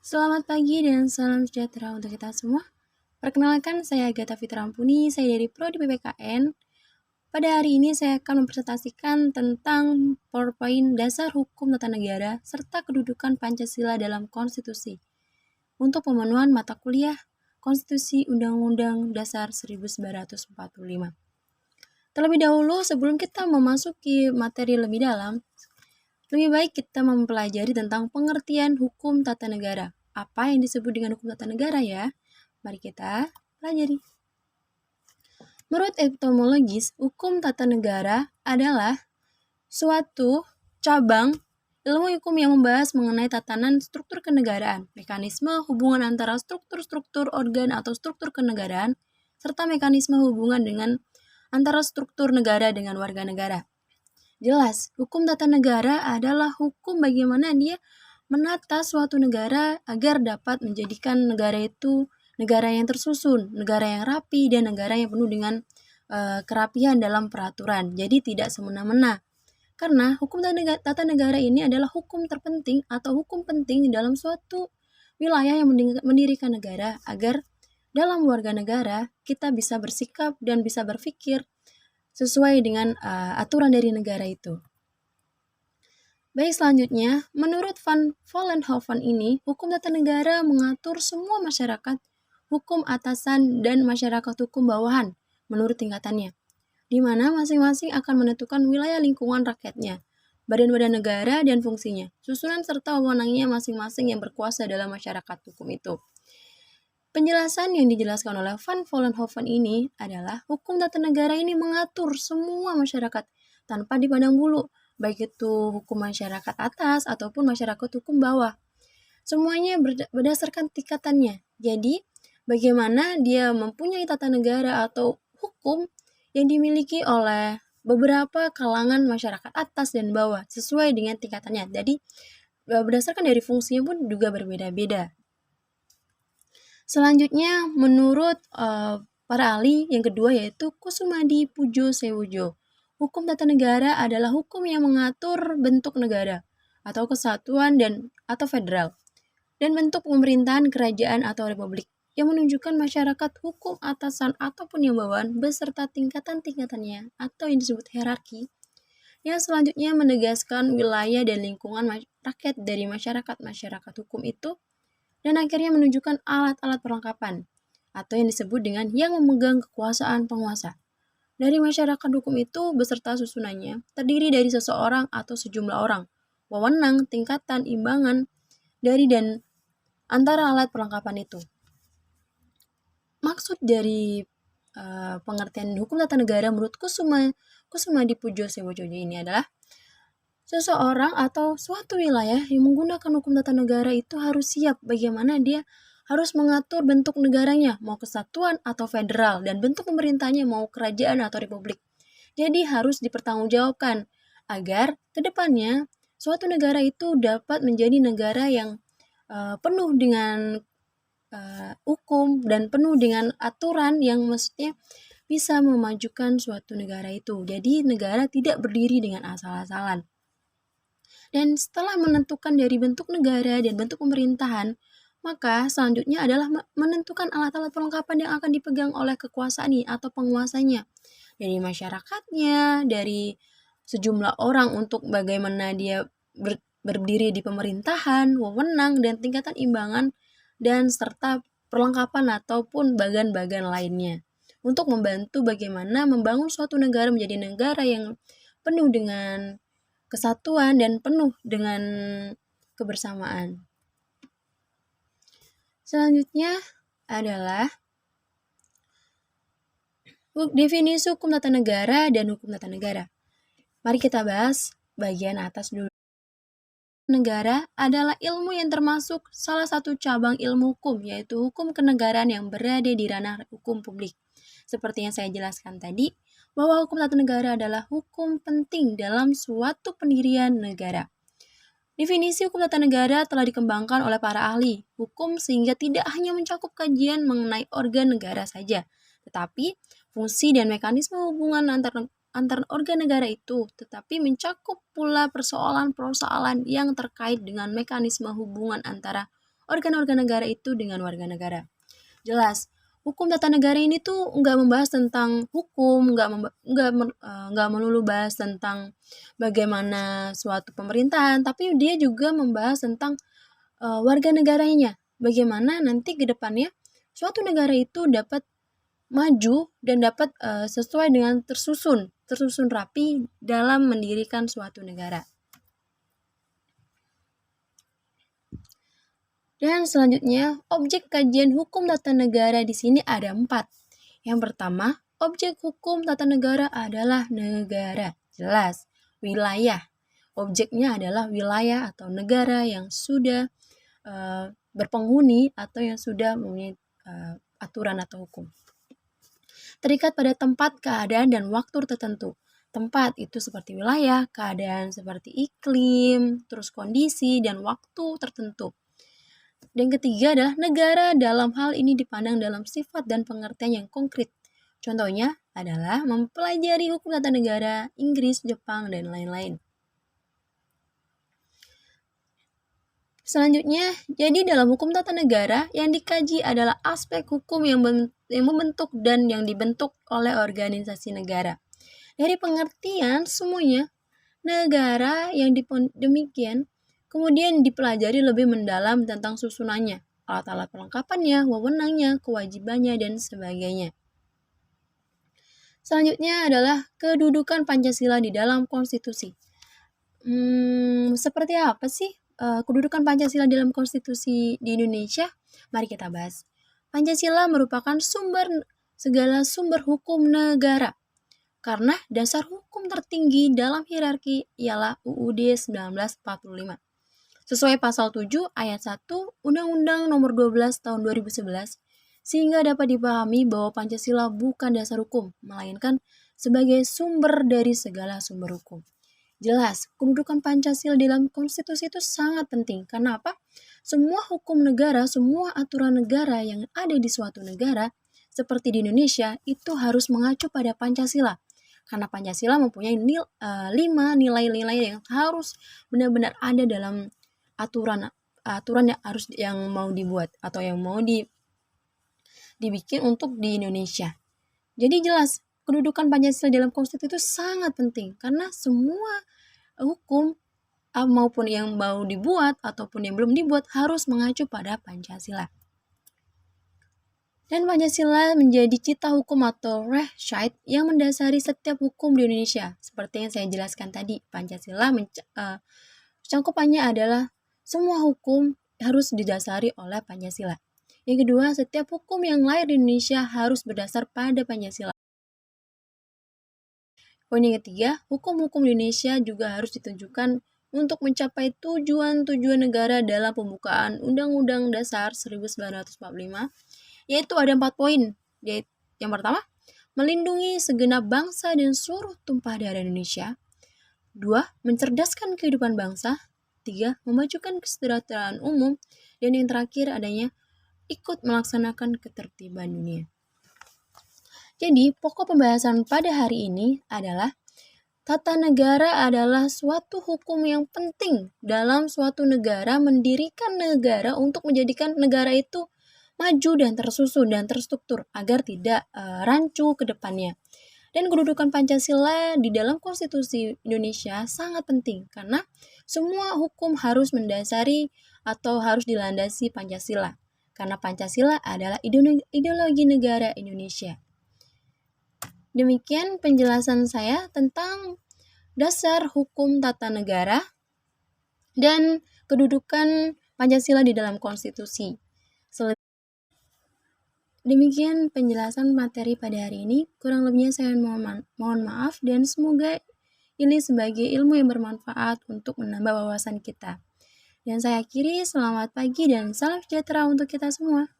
Selamat pagi dan salam sejahtera untuk kita semua. Perkenalkan, saya Agatha Fitrampuni, saya dari Prodi PPKN. Pada hari ini saya akan mempresentasikan tentang PowerPoint Dasar Hukum Tata Negara serta Kedudukan Pancasila dalam Konstitusi untuk pemenuhan mata kuliah Konstitusi Undang-Undang Dasar 1945. Terlebih dahulu, sebelum kita memasuki materi lebih dalam, lebih baik kita mempelajari tentang pengertian hukum tata negara. Apa yang disebut dengan hukum tata negara ya? Mari kita pelajari. Menurut etimologis, hukum tata negara adalah suatu cabang ilmu hukum yang membahas mengenai tatanan struktur kenegaraan, mekanisme hubungan antara struktur-struktur organ atau struktur kenegaraan, serta mekanisme hubungan dengan antara struktur negara dengan warga negara. Jelas, hukum tata negara adalah hukum bagaimana dia menata suatu negara agar dapat menjadikan negara itu negara yang tersusun, negara yang rapi, dan negara yang penuh dengan kerapian dalam peraturan. Jadi tidak semena-mena. Karena hukum tata negara ini adalah hukum terpenting atau hukum penting dalam suatu wilayah yang mendirikan negara agar dalam warga negara kita bisa bersikap dan bisa berpikir sesuai dengan aturan dari negara itu. Baik, selanjutnya, menurut Van Vollenhoven ini, hukum tata negara mengatur semua masyarakat, hukum atasan dan masyarakat hukum bawahan menurut tingkatannya, di mana masing-masing akan menentukan wilayah lingkungan rakyatnya, badan-badan negara dan fungsinya, susunan serta wewenangnya masing-masing yang berkuasa dalam masyarakat hukum itu. Penjelasan yang dijelaskan oleh Van Vollenhoven ini adalah hukum tata negara ini mengatur semua masyarakat tanpa dipandang bulu, baik itu hukum masyarakat atas ataupun masyarakat hukum bawah. Semuanya berdasarkan tingkatannya. Jadi, bagaimana dia mempunyai tata negara atau hukum yang dimiliki oleh beberapa kalangan masyarakat atas dan bawah sesuai dengan tingkatannya. Jadi, berdasarkan dari fungsinya pun juga berbeda-beda. Selanjutnya, menurut para ahli yang kedua yaitu Kusumadi Pujo Sewujo. Hukum tata negara adalah hukum yang mengatur bentuk negara atau kesatuan atau federal dan bentuk pemerintahan kerajaan atau republik yang menunjukkan masyarakat hukum atasan ataupun yang bawahan beserta tingkatan-tingkatannya atau yang disebut hierarki. Yang selanjutnya menegaskan wilayah dan lingkungan rakyat dari masyarakat hukum itu dan akhirnya menunjukkan alat-alat perlengkapan atau yang disebut dengan yang memegang kekuasaan penguasa. Dari masyarakat hukum itu beserta susunannya terdiri dari seseorang atau sejumlah orang, wewenang, tingkatan, imbangan dari dan antara alat perlengkapan itu. Maksud dari pengertian hukum tata negara menurut Kusumadi Pujo Sewujo ini adalah seseorang atau suatu wilayah yang menggunakan hukum tata negara itu harus siap bagaimana dia harus mengatur bentuk negaranya, mau kesatuan atau federal, dan bentuk pemerintahnya mau kerajaan atau republik. Jadi harus dipertanggungjawabkan agar kedepannya suatu negara itu dapat menjadi negara yang penuh dengan hukum dan penuh dengan aturan yang maksudnya bisa memajukan suatu negara itu. Jadi negara tidak berdiri dengan asal-asalan. Dan setelah menentukan dari bentuk negara dan bentuk pemerintahan, maka selanjutnya adalah menentukan alat-alat perlengkapan yang akan dipegang oleh kekuasaan atau penguasanya. Dari masyarakatnya, dari sejumlah orang untuk bagaimana dia berdiri di pemerintahan, wewenang, dan tingkatan imbangan, dan serta perlengkapan ataupun bagan-bagan lainnya. Untuk membantu bagaimana membangun suatu negara menjadi negara yang penuh dengan kesatuan dan penuh dengan kebersamaan. Selanjutnya adalah definisi hukum tata negara dan hukum tata negara. Mari kita bahas bagian atas dulu. Negara adalah ilmu yang termasuk salah satu cabang ilmu hukum, yaitu hukum kenegaraan yang berada di ranah hukum publik. Seperti yang saya jelaskan tadi, bahwa hukum tata negara adalah hukum penting dalam suatu pendirian negara. Definisi hukum tata negara telah dikembangkan oleh para ahli hukum sehingga tidak hanya mencakup kajian mengenai organ negara saja, tetapi fungsi dan mekanisme hubungan antar organ negara itu, tetapi mencakup pula persoalan-persoalan yang terkait dengan mekanisme hubungan antara organ-organ negara itu dengan warga negara. Jelas, hukum tata negara ini tuh nggak membahas tentang hukum, nggak melulu bahas tentang bagaimana suatu pemerintahan, tapi dia juga membahas tentang warga negaranya. Bagaimana nanti ke depannya suatu negara itu dapat maju dan dapat sesuai dengan tersusun rapi dalam mendirikan suatu negara. Dan selanjutnya, objek kajian hukum tata negara di sini ada 4. Yang pertama, objek hukum tata negara adalah negara. Jelas, wilayah. Objeknya adalah wilayah atau negara yang sudah berpenghuni atau yang sudah mempunyai aturan atau hukum. Terikat pada tempat, keadaan, dan waktu tertentu. Tempat itu seperti wilayah, keadaan seperti iklim, terus kondisi, dan waktu tertentu. Dan ketiga adalah negara dalam hal ini dipandang dalam sifat dan pengertian yang konkret. Contohnya adalah mempelajari hukum tata negara Inggris, Jepang, dan lain-lain. Selanjutnya, jadi dalam hukum tata negara yang dikaji adalah aspek hukum yang membentuk dan yang dibentuk oleh organisasi negara. Dari pengertian semuanya, negara yang demikian kemudian dipelajari lebih mendalam tentang susunannya, alat-alat perlengkapannya, wewenangnya, kewajibannya, dan sebagainya. Selanjutnya adalah kedudukan Pancasila di dalam konstitusi. Seperti apa sih kedudukan Pancasila dalam konstitusi di Indonesia? Mari kita bahas. Pancasila merupakan segala sumber hukum negara. Karena dasar hukum tertinggi dalam hierarki ialah UUD 1945. Sesuai pasal 7 ayat 1 Undang-Undang Nomor 12 Tahun 2011, sehingga dapat dipahami bahwa Pancasila bukan dasar hukum, melainkan sebagai sumber dari segala sumber hukum. Jelas, kedudukan Pancasila dalam konstitusi itu sangat penting. Karena apa? Semua hukum negara, semua aturan negara yang ada di suatu negara, seperti di Indonesia, itu harus mengacu pada Pancasila. Karena Pancasila mempunyai 5 nilai-nilai yang harus benar-benar ada dalam aturan yang mau dibuat atau yang mau dibikin untuk di Indonesia. Jadi jelas kedudukan Pancasila dalam konstitusi itu sangat penting karena semua hukum maupun yang mau dibuat ataupun yang belum dibuat harus mengacu pada Pancasila. Dan Pancasila menjadi cita hukum atau Rechtsstaat yang mendasari setiap hukum di Indonesia. Seperti yang saya jelaskan tadi, Pancasila cangkupannya adalah semua hukum harus didasari oleh Pancasila. Yang kedua, setiap hukum yang lahir di Indonesia harus berdasar pada Pancasila. Poin yang ketiga, hukum-hukum di Indonesia juga harus ditujukan untuk mencapai tujuan-tujuan negara dalam pembukaan Undang-Undang Dasar 1945, yaitu ada 4 poin. Yang pertama, melindungi segenap bangsa dan seluruh tumpah darah Indonesia. 2, mencerdaskan kehidupan bangsa. 3, memajukan kesejahteraan umum. Dan yang terakhir adanya ikut melaksanakan ketertiban dunia. Jadi, pokok pembahasan pada hari ini adalah tata negara adalah suatu hukum yang penting dalam suatu negara, mendirikan negara untuk menjadikan negara itu maju dan tersusun dan terstruktur agar tidak rancu ke depannya. Dan kedudukan Pancasila di dalam konstitusi Indonesia sangat penting karena semua hukum harus mendasari atau harus dilandasi Pancasila. Karena Pancasila adalah ideologi negara Indonesia. Demikian penjelasan saya tentang dasar hukum tata negara dan kedudukan Pancasila di dalam konstitusi. Demikian penjelasan materi pada hari ini. Kurang lebihnya saya mohon maaf dan semoga ini sebagai ilmu yang bermanfaat untuk menambah wawasan kita. Dan saya akhiri, selamat pagi dan salam sejahtera untuk kita semua.